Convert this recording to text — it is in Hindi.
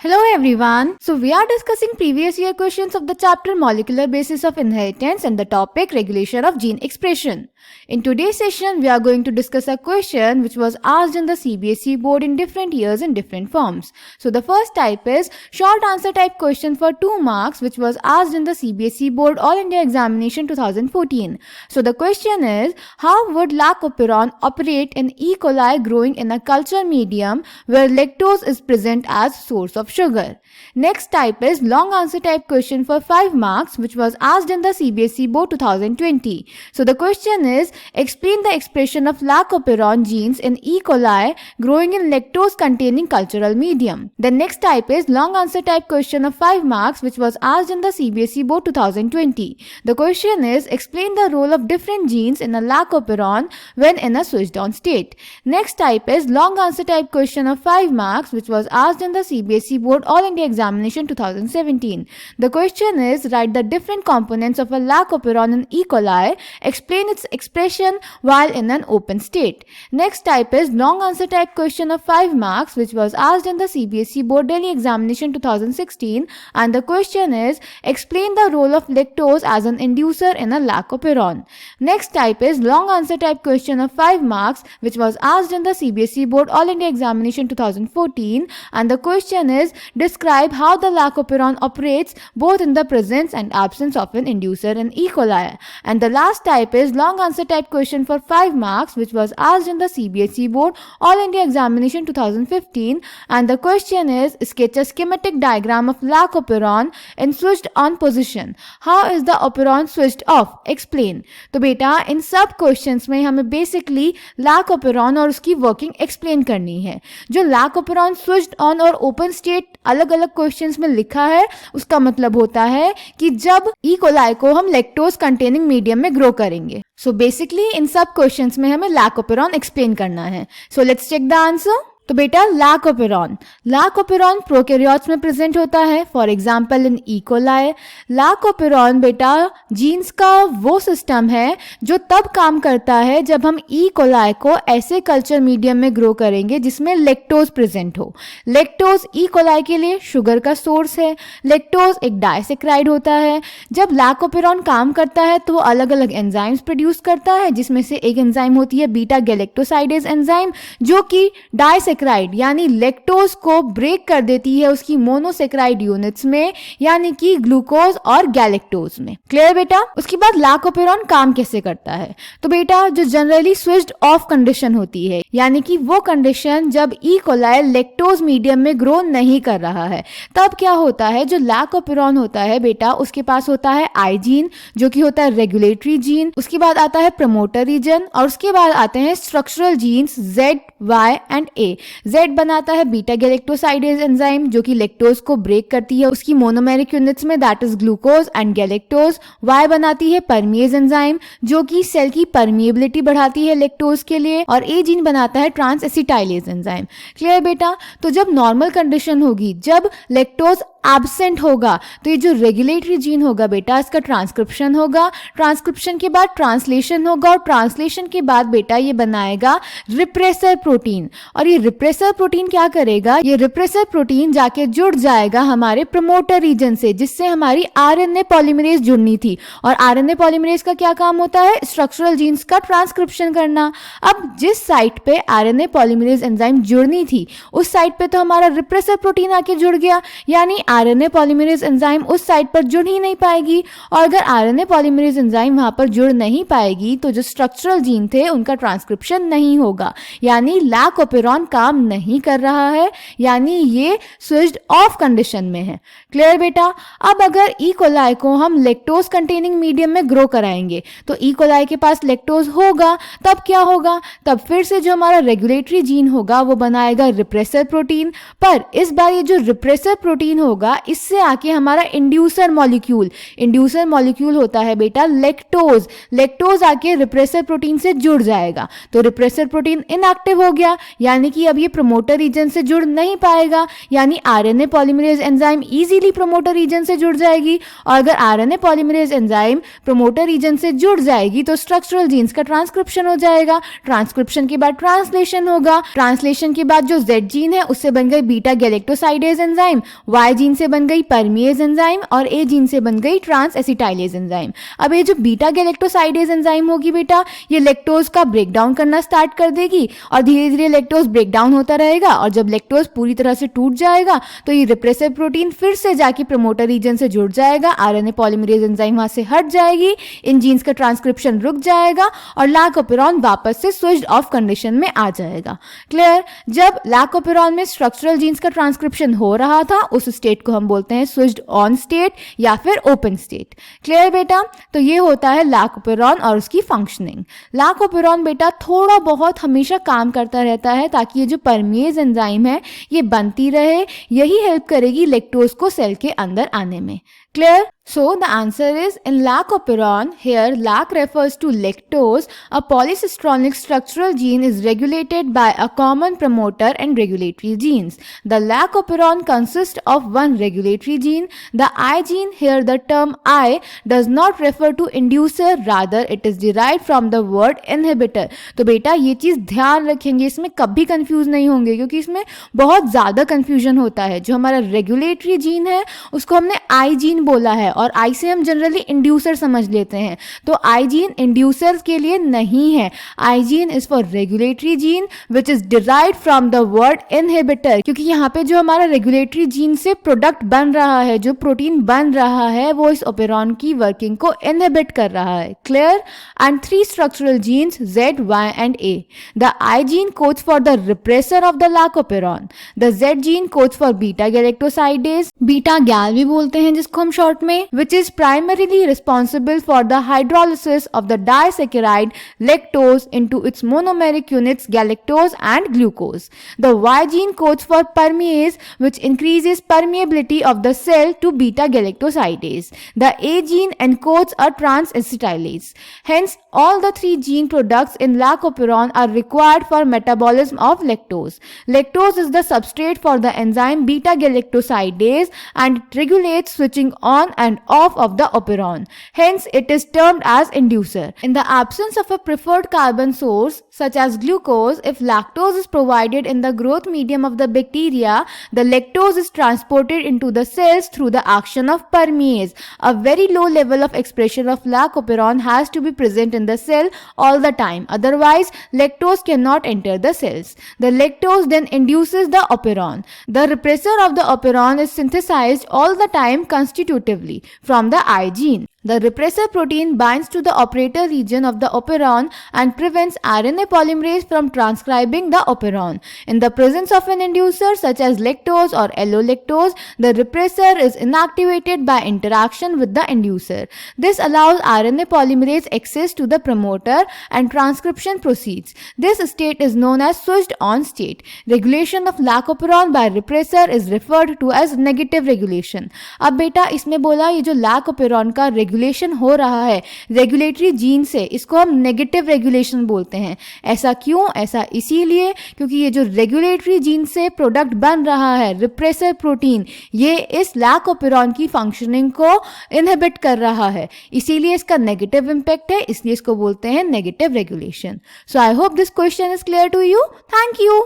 Hello everyone. So we are discussing previous year questions of the chapter Molecular Basis of Inheritance and the topic Regulation of Gene Expression. In today's session, we are going to discuss a question which was asked in the CBSE board in different years in different forms. So the first type is short answer type question for 2 marks which was asked in the CBSE board All India Examination 2014. So the question is, how would lacoperon operate in E. coli growing in a culture medium where lactose is present as source of sugar? Next type is long answer type question for 5 marks which was asked in the CBSE board 2020. So the question is, explain the expression of lacoperon genes in E. coli growing in lactose containing cultural medium. The next type is long answer type question of 5 marks which was asked in the CBSE board 2020. The question is, explain the role of different genes in a lacoperon when in a switched on state. Next type is long answer type question of 5 marks which was asked in the CBSE board All India Examination 2017. The question is, write the different components of a lacoperon in E. coli, explain its expression while in an open state. Next type is long answer type question of 5 marks which was asked in the CBSE board Delhi Examination 2016, and the question is, explain the role of lactose as an inducer in a lacoperon. Next type is long answer type question of 5 marks which was asked in the CBSE board All India Examination 2014, and the question is, describe how the lacoperon operates both in the presence and absence of an inducer in E. coli. And the last type is long answer type question for 5 marks which was asked in the CBSE board All India Examination 2015, and the question is, sketch a schematic diagram of lacoperon in switched on position. How is the operon switched off? Explain. तो बेटा इन सब क्वेश्चंस में हमें बेसिकली lacoperon और उसकी वर्किंग एक्सप्लेन करनी है. जो lacoperon स्विच्ड ऑन और ओपन स्टेट अलग अलग क्वेश्चंस में लिखा है उसका मतलब होता है कि जब ई कोलाई को हम लैक्टोज कंटेनिंग मीडियम में ग्रो करेंगे. सो बेसिकली इन सब क्वेश्चंस में हमें lacoperon एक्सप्लेन करना है. So let's check the answer. तो बेटा लाकोपेरॉन प्रोकैरियोट्स में प्रेजेंट होता है, for example in E coli. Lac operon बेटा जीन्स का वो सिस्टम है जो तब काम करता है जब हम ई कोलाई को ऐसे कल्चर मीडियम में ग्रो करेंगे जिसमें लैक्टोज प्रेजेंट हो. लैक्टोज ई कोलाई के लिए शुगर का सोर्स है. लैक्टोज एक डाइसेक्राइड होता है. जब लाकोपेरॉन काम करता है तो वो अलग अलग एंजाइम्स प्रोड्यूस करता है, जिसमें से एक एंजाइम होती है बीटा गैलेक्टोसाइडेज एंजाइम जो कि डाइसेक्राइड यानी लैक्टोज को ब्रेक कर देती है उसकी मोनोसेक्राइड यूनिट्स में, यानी कि ग्लूकोज और गैलेक्टोज में. क्लियर बेटा. उसके बाद लाकोपेरॉन काम कैसे करता है? तो बेटा जो जनरली स्विच्ड ऑफ कंडीशन होती है, यानी कि वो कंडीशन जब ई कोलाई लैक्टोज मीडियम में ग्रो नहीं कर रहा है, तब क्या होता है, जो लाकोपेरॉन होता है बेटा उसके पास होता है आई जीन जो कि होता है रेगुलेटरी जीन. उसके बाद आता है प्रमोटर रीजन और उसके बाद आते हैं structural genes Z, Y and A. Z बनाता है बीटा गैलेक्टोसाइडेज एंजाइम जो कि लैक्टोज को ब्रेक करती है उसकी मोनोमेरिक यूनिट्स में, that is glucose and galactose. Y बनाती है परमिएज एंजाइम जो कि सेल की परमिएबिलिटी बढ़ाती है लैक्टोज के लिए, और A जीन बनाता है ट्रांस एसिटाइलेज एंजाइम. क्लियर बेटा. तो जब नॉर्मल कंडीशन होगी, जब लैक्टोज एब्सेंट होगा, तो ये जो रेगुलेटरी जीन होगा बेटा इसका ट्रांसक्रिप्शन होगा. ट्रांसक्रिप्शन के बाद ट्रांसलेशन होगा और ट्रांसलेशन के बाद बेटा ये बनाएगा रिप्रेसर प्रोटीन. और ये रिप्रेसर प्रोटीन क्या करेगा, ये रिप्रेसर प्रोटीन जाके जुड़ जाएगा हमारे प्रमोटर रीजन से, जिससे हमारी आरएनए पॉलीमरेज जुड़नी थी. और आरएनए पॉलीमरेज का क्या काम होता है, स्ट्रक्चरल जीन्स का ट्रांसक्रिप्शन करना. अब जिस साइट पे आरएनए पॉलीमरेज एंजाइम जुड़नी थी उस साइट पे तो हमारा रिप्रेसर प्रोटीन आके जुड़ गया, यानी आरएनए पॉलीमरेज एंजाइम उस साइट पर जुड़ ही नहीं पाएगी. और अगर आरएनए पॉलीमरेज एंजाइम वहां पर जुड़ नहीं पाएगी तो जो स्ट्रक्चरल जीन थे उनका ट्रांसक्रिप्शन नहीं होगा, यानी लाकोपेरॉन काम नहीं कर रहा है, यानी ये स्विच्ड ऑफ कंडीशन में है. क्लियर बेटा. अब अगर ई कोलाई को हम लैक्टोज कंटेनिंग मीडियम में ग्रो कराएंगे तो ई कोलाई के पास लैक्टोज होगा, तब क्या होगा, तब फिर से जो हमारा रेगुलेटरी जीन होगा वो बनाएगा रिप्रेसर प्रोटीन. पर इस बार ये जो रिप्रेसर प्रोटीन होगा इससे आके हमारा इंड्यूसर मॉलिक्यूल होता है बेटा लैक्टोज आके रिप्रेसर प्रोटीन से जुड़ जाएगा. तो रिप्रेसर प्रोटीन इनएक्टिव हो गया, यानी कि अब ये प्रोमोटर रीजन से जुड़ नहीं पाएगा, यानी RNA polymerase enzyme easily promoter region से जुड़ जाएगी। और अगर RNA polymerase enzyme promoter region से जुड़ जाएगी तो स्ट्रक्चरल जीन्स का ट्रांसक्रिप्शन हो जाएगा। ट्रांसक्रिप्शन के बाद ट्रांसलेशन होगा। ट्रांसलेशन के बाद जो जेड जीन है उससे बन गई beta galactosidase enzyme, Y gene से बन गई परमिएज एंजाइम और ए जीन से बन गई ट्रांस एसिटाइलेज एंजाइम। अब ये जो बीटा गैलेक्टोसाइडेज एंजाइम होगी बेटा, ये लैक्टोज का ब्रेकडाउन करना स्टार्ट कर देगी और धीरे धीरे लैक्टोज ब्रेकडाउन होता रहेगा। और जब लैक्टोज पूरी तरह से टूट जाएगा तो ये रिप्रेसिव प्रोटीन फिर से जाके प्रोमोटर रीजन से जुड़ जाएगा। आरएनए पॉलीमरेज एंजाइम वहां से हट जाएगी, इन जीन्स का ट्रांसक्रिप्शन रुक जाएगा और लैकोपेरॉन वापस से स्विच्ड ऑफ कंडीशन में आ जाएगा। क्लियर? जब लैकोपेरॉन में स्ट्रक्चरल जीन्स का ट्रांसक्रिप्शन हो रहा था उस स्टेट को हम बोलते हैं स्विच्ड ऑन स्टेट या फिर ओपन स्टेट। क्लियर बेटा? तो ये होता है लैकोपेरॉन और उसकी फंक्शनिंग। लैकोपेरॉन बेटा थोड़ा बहुत हमेशा काम करता रहता है ताकि ये जो परमिएज एंजाइम है ये बनती रहे, यही हेल्प करेगी लैक्टोज को सेल के अंदर आने में। Clear? So the answer is in lactoperon. Here lac refers to lactose. A polycistronic structural gene is regulated by a common promoter and regulatory genes. The lactoperon consists of one regulatory gene. The I gene, here the term I does not refer to inducer, rather it is derived from the word inhibitor. तो बेटा ये चीज ध्यान रखेंगे, इसमें कभी कंफ्यूज नहीं होंगे क्योंकि इसमें बहुत ज्यादा कंफ्यूजन होता है। जो हमारा रेगुलेटरी जीन है उसको हमने आई जीन बोला है और आई से हम जनरली इंड्यूसर समझ लेते हैं, तो आई जीन इंड्यूसर के लिए नहीं है। आई gene is for regulatory gene which is derived from the word inhibitor, क्योंकि यहाँ पे जो हमारा रेगुलेटरी जीन से प्रोडक्ट बन रहा है, जो प्रोटीन बन रहा है, वो इस ओपेरॉन की वर्किंग को इनहिबिट कर रहा है। Clear? And three structural genes Z, Y and A. The I gene codes for the repressor of the lactoperon. The Z gene codes for beta galactosidase, beta gal भी बोलते हैं जिसको हम शॉर्ट में, which is primarily responsible for the hydrolysis of the disaccharide lactose into its monomeric units galactose and glucose. The Y gene codes for permease, which increases permeability of the cell to beta galactosidase. The A gene encodes a trans-acetylase. Hence, all the three gene products in lactoperon are required for metabolism of lactose. Lactose is the substrate for the enzyme beta galactosidase and it regulates switching on and off of the operon. Hence, it is termed as inducer. In the absence of a preferred carbon source, such as glucose, if lactose is provided in the growth medium of the bacteria, the lactose is transported into the cells through the action of permease. A very low level of expression of lactoperon has to be present in the cell all the time. Otherwise, lactose cannot enter the cells. The lactose then induces the operon. The repressor of the operon is synthesized all the time constitutively from the I gene. The repressor protein binds to the operator region of the operon and prevents RNA polymerase from transcribing the operon. In the presence of an inducer such as lactose or allolactose, the repressor is inactivated by interaction with the inducer. This allows RNA polymerase access to the promoter and transcription proceeds. This state is known as switched on state. Regulation of lactoperon by repressor is referred to as negative regulation. अब बेटा इसमें बोला ये जो lactoperon का रेगुलेशन हो रहा है रेगुलेटरी जीन से, इसको हम नेगेटिव रेगुलेशन बोलते हैं। ऐसा क्यों? ऐसा इसीलिए क्योंकि ये जो रेगुलेटरी जीन से प्रोडक्ट बन रहा है रिप्रेसर प्रोटीन, ये इस लैकोपेरॉन की फंक्शनिंग को इनहिबिट कर रहा है, इसीलिए इसका नेगेटिव इंपैक्ट है, इसलिए इसको बोलते हैं negative regulation. So I hope this question is clear to you. Thank you.